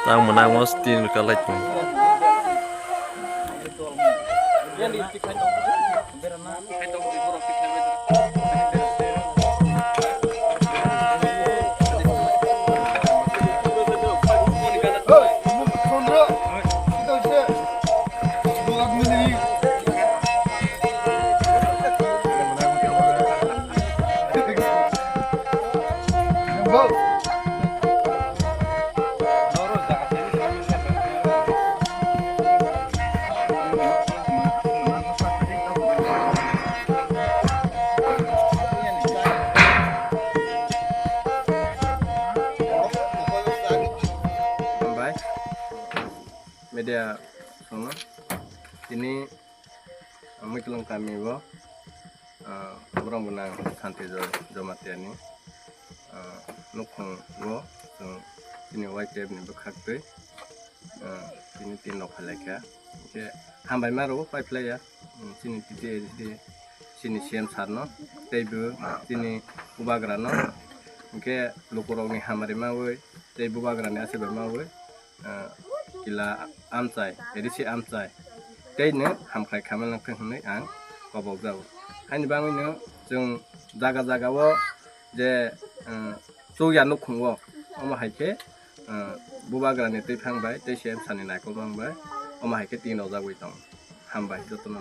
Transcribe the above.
Tang menang mas tin kalai tu. Media sono ini mikilong kami bo orang benang santai jo matiani nukung bo ini white tape ni bekakte ini tin nok halaka ke hambai maro pai playa sini tite sini siam sarno teibu sini ubagrano ke lokorong ni hamari mawe teibu ubagrani asebe mawe kila amcai edisi amcai teiनो hamkai खामानि लांथों होननाय आं गावबाव जाव हानि बाङैनो जों जागा जागाव जे जौया नखुङो अमा हायके बुबाग्रानि दै फांबाय दै सेम सानि नायखौ बांबाय अमा हायके तिनाव जाबाय दं हामबाय जतन